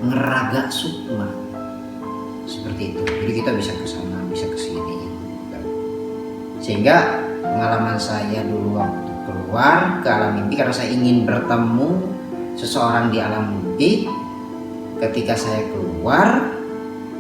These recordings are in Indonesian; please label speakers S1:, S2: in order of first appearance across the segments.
S1: ngeraga sukma seperti itu. Jadi kita bisa ke sana, bisa ke sini. Sehingga pengalaman saya dulu waktu keluar ke alam mimpi, karena saya ingin bertemu seseorang di alam mimpi. Ketika saya keluar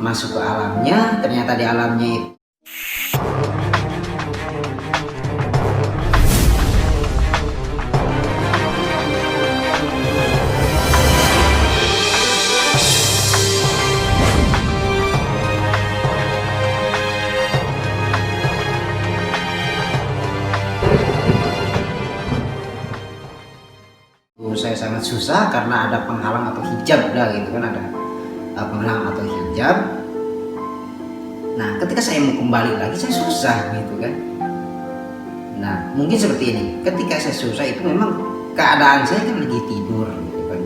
S1: masuk ke alamnya, ternyata di alamnya itu saya sangat susah karena ada penghalang atau hijab dah gitu kan, ada penghalang atau hijab. Nah ketika saya mau kembali lagi saya susah gitu kan. Nah mungkin seperti ini, ketika saya susah itu memang keadaan saya kan lagi tidur gitu kan,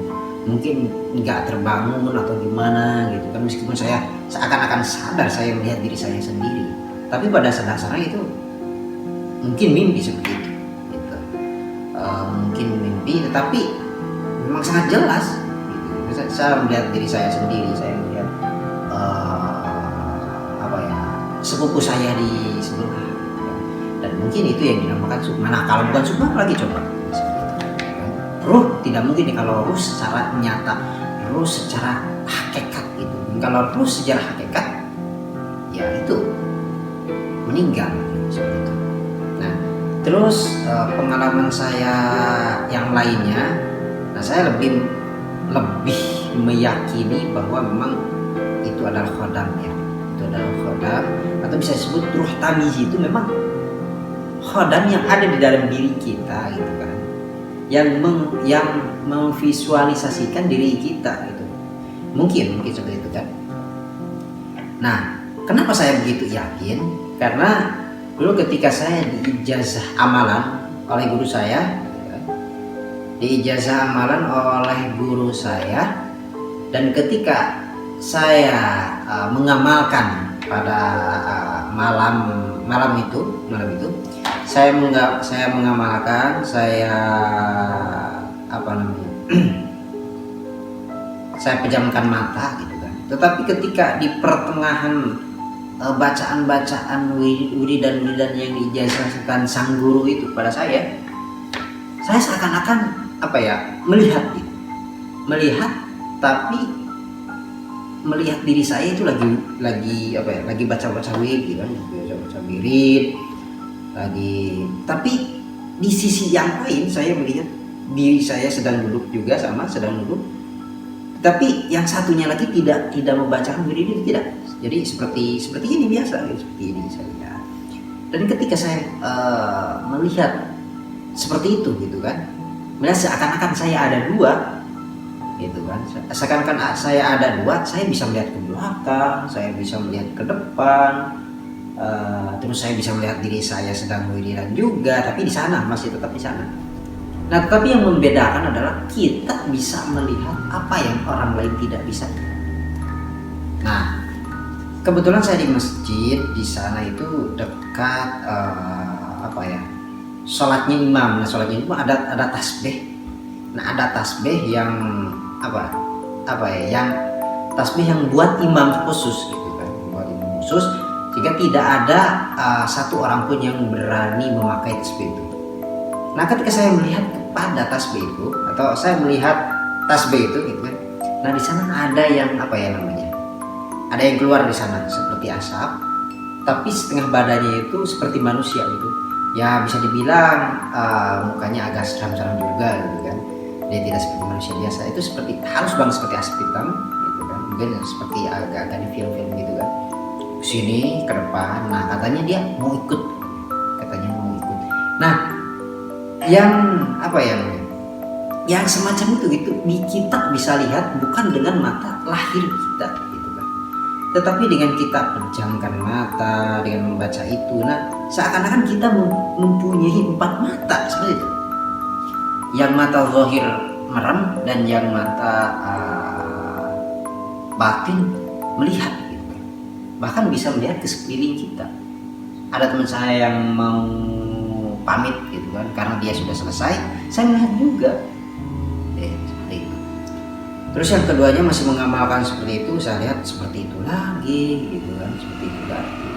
S1: mungkin nggak terbangun atau gimana gitu kan, meskipun saya seakan-akan sadar saya melihat diri saya sendiri, tapi pada dasarnya itu mungkin mimpi seperti itu gitu. Mungkin mimpi tetapi memang sangat jelas gitu. Saya melihat diri saya sendiri, saya melihat sepupu saya di sebelah, dan mungkin itu yang dinamakan sukma. Nah kalau bukan sukma lagi coba ruh, tidak mungkin nih kalau ruh secara nyata, ruh secara hakikat gitu. Kalau ruh secara hakikat ya itu meninggal seperti itu. Nah terus pengalaman saya yang lainnya, nah saya lebih meyakini bahwa memang itu adalah khodam ya, itu adalah khodam, atau bisa disebut ruh tamizi. Itu memang khodam yang ada di dalam diri kita gitu kan, yang memvisualisasikan diri kita gitu. Mungkin seperti itu kan. Nah kenapa saya begitu yakin? Karena dulu ketika saya diijazah amalan oleh guru saya, diijazah amalan oleh guru saya, dan ketika saya mengamalkan pada malam itu saya mengamalkan, saya saya pejamkan mata gitu kan. Tetapi ketika di pertengahan bacaan-bacaan wiridan yang diijazahkan sang guru itu pada saya seakan-akan melihat gitu. Tapi melihat diri saya itu lagi baca-baca wirid gitu kan, baca-baca wirid lagi, tapi di sisi yang lain saya melihat diri saya sedang duduk juga, sedang duduk, tapi yang satunya lagi tidak membacakan wirid itu, tidak. Jadi seperti ini biasa, seperti ini saya. Dan ketika saya melihat seperti itu gitu kan, melihat seakan-akan saya ada dua gitu kan, seakan-akan saya ada dua, saya bisa melihat ke belakang, saya bisa melihat ke depan, terus saya bisa melihat diri saya sedang wiridan juga, tapi di sana, masih tetap di sana. Nah tetapi yang membedakan adalah kita bisa melihat apa yang orang lain tidak bisa. Nah kebetulan saya di masjid di sana itu dekat sholatnya imam. Nah sholatnya imam ada tasbih. Nah ada tasbih yang yang tasbih yang buat imam khusus gitu kan, buat imam khusus, sehingga tidak ada satu orang pun yang berani memakai tasbih itu. Nah ketika saya melihat kepada tasbih itu, atau saya melihat tasbih itu gitu kan, nah di sana ada yang ada yang keluar di sana seperti asap, tapi setengah badannya itu seperti manusia gitu. Ya bisa dibilang mukanya agak seram-seram juga gitu kan. Dia tidak seperti manusia biasa, itu seperti halus banget seperti asap hitam gitu kan. Mungkin seperti agak-agak di film-film gitu kan. Sini ke depan. Nah katanya dia mau ikut. Nah yang semacam itu gitu kita bisa lihat bukan dengan mata lahir kita gitu kan, tetapi dengan kita pejamkan mata, dengan membaca itu, nah seakan-akan kita mempunyai 4 mata seperti itu. Yang mata zahir merem dan yang mata batin melihat gitu. Bahkan bisa melihat ke sekeliling kita. Ada teman saya yang mau pamit gitu kan, karena dia sudah selesai, saya melihat juga seperti itu. Terus yang keduanya masih mengamalkan seperti itu, saya lihat seperti itu lagi gitu kan, seperti itu lagi.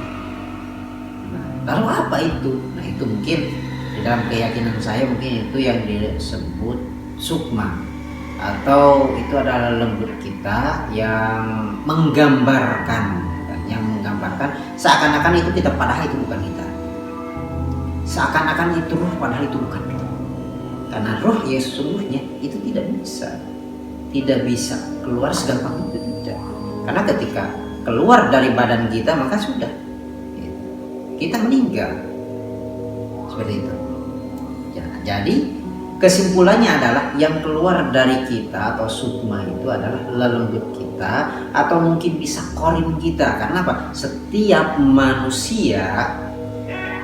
S1: Nah, lalu apa itu? Nah, itu mungkin di dalam keyakinan saya mungkin itu yang disebut sukma, atau itu adalah lembut kita yang menggambarkan seakan-akan itu kita, padahal itu bukan kita. Seakan-akan itu ruh, padahal itu bukan kita. Karena roh ya sesungguhnya itu tidak bisa keluar segampang itu, tidak. Karena ketika keluar dari badan kita maka sudah kita meninggal, seperti itu. Jadi kesimpulannya adalah yang keluar dari kita atau sukma itu adalah lelembut kita, atau mungkin bisa korin kita. Karena apa? Setiap manusia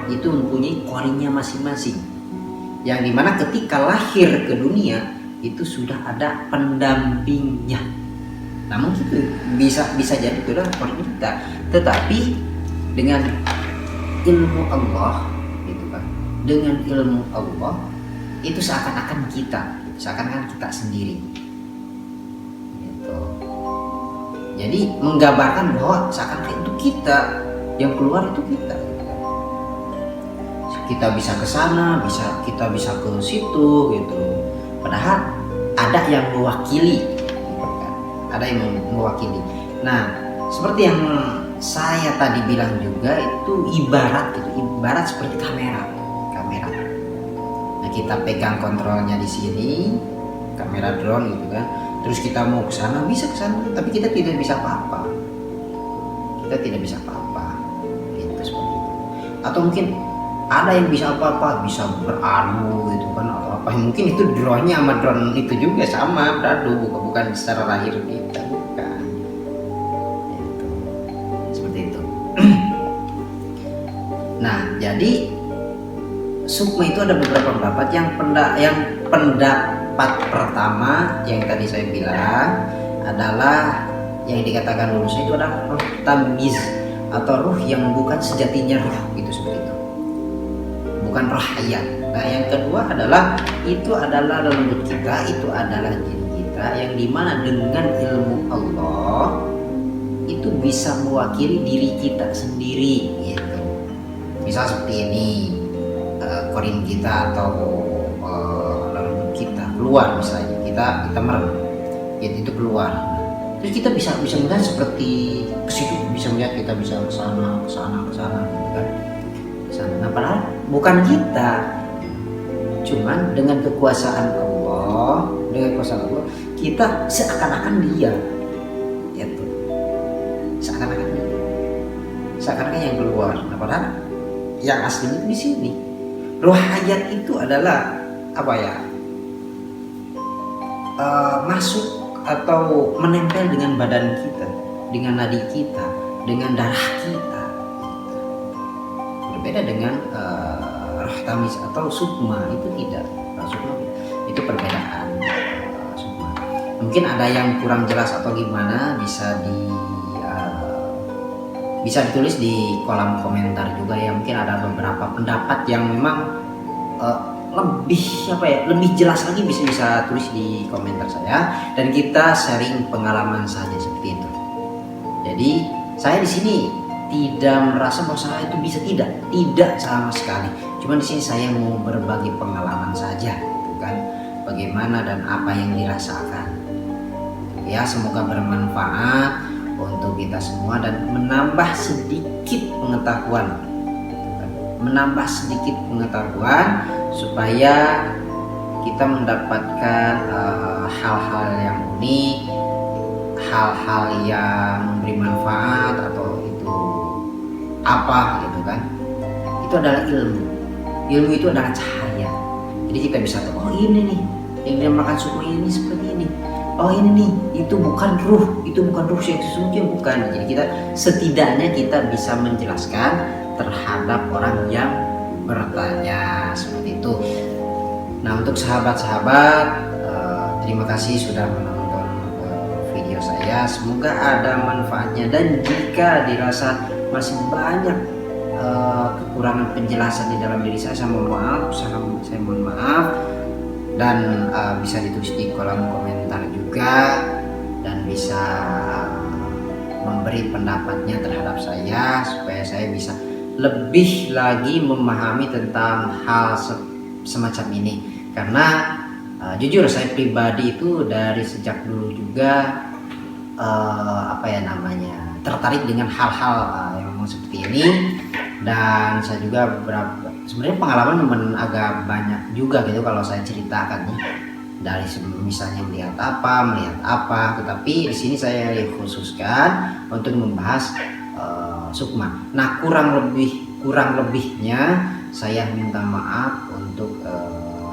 S1: itu mempunyai korinnya masing-masing, yang dimana ketika lahir ke dunia itu sudah ada pendampingnya. Namun itu bisa jadi itu adalah korin kita, tetapi dengan ilmu Allah gitu kan, dengan ilmu Allah itu seakan-akan kita sendiri gitu. Jadi menggambarkan bahwa seakan-akan itu kita, yang keluar itu kita gitu. Kita bisa ke sana, kita bisa ke situ gitu, padahal ada yang mewakili gitu kan. Ada yang mewakili. Nah, seperti yang saya tadi bilang juga, itu ibarat seperti kamera. Nah, kita pegang kontrolnya di sini, kamera drone gitu kan. Terus kita mau ke sana, bisa ke sana, tapi kita tidak bisa apa-apa. Gitu seperti itu. Atau mungkin ada yang bisa apa-apa, bisa beradu gitu kan, atau apa. Mungkin itu drone-nya sama drone itu juga sama, beradu, bukan secara lahir kita, bukan. Gitu. Seperti itu. Nah, jadi sukma itu ada beberapa pendapat. Yang pendapat pertama yang tadi saya bilang adalah yang dikatakan lurus itu adalah roh tamiz, atau roh yang bukan sejatinya roh, itu seperti itu, bukan roh hayat. Nah, yang kedua adalah itu adalah lembut kita, itu adalah jin kita, yang dimana dengan ilmu Allah itu bisa mewakili diri kita sendiri gitu. Misal seperti ini, korin kita atau lembut kita keluar, misalnya kita merem itu keluar, terus kita bisa melihat seperti ke situ, bisa melihat, kita bisa ke sana gitu kan, kesana. Nah, padahal bukan kita, cuman dengan kekuasaan Allah kita seakan-akan dia itu, seakan-akan yang keluar. Nah, padahal yang aslinya di sini. Roh hayat itu adalah apa ya? Masuk atau menempel dengan badan kita, dengan nadi kita, dengan darah kita. Berbeda dengan roh tamiz atau sukma, itu tidak. Sukma itu perbedaan. Sukma. Mungkin ada yang kurang jelas atau gimana, bisa ditulis di kolom komentar juga ya. Mungkin ada beberapa pendapat yang memang lebih jelas lagi, bisa tulis di komentar saya, dan kita sharing pengalaman saja seperti itu. Jadi saya di sini tidak merasa bahwa saya itu bisa, tidak sama sekali. Cuma di sini saya mau berbagi pengalaman saja, gitu kan, bagaimana dan apa yang dirasakan. Ya, semoga bermanfaat untuk kita semua dan menambah sedikit pengetahuan, supaya kita mendapatkan hal-hal yang unik, hal-hal yang memberi manfaat, atau itu apa gitu kan. Itu adalah ilmu itu adalah cahaya. Jadi kita bisa tahu, oh ini nih yang dinamakan sukma ini seperti ini, oh ini nih itu bukan ruh yang sesungguhnya, bukan. Jadi kita setidaknya kita bisa menjelaskan terhadap orang yang bertanya seperti itu. Nah, untuk sahabat-sahabat, terima kasih sudah menonton video saya. Semoga ada manfaatnya, dan jika dirasa masih banyak kekurangan penjelasan di dalam diri saya mohon maaf, dan bisa ditulis di kolom komentar juga. bisa memberi pendapatnya terhadap saya supaya saya bisa lebih lagi memahami tentang hal semacam ini. Karena jujur saya pribadi itu dari sejak dulu juga tertarik dengan hal-hal yang memang seperti ini, dan saya juga sebenarnya pengalaman agak banyak juga gitu kalau saya ceritakan ya, dari misalnya melihat apa, tetapi di sini saya khususkan untuk membahas sukma. Nah, kurang lebihnya saya minta maaf untuk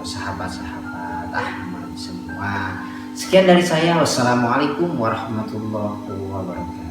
S1: sahabat-sahabat Ahmad semua. Sekian dari saya. Wassalamualaikum warahmatullahi wabarakatuh.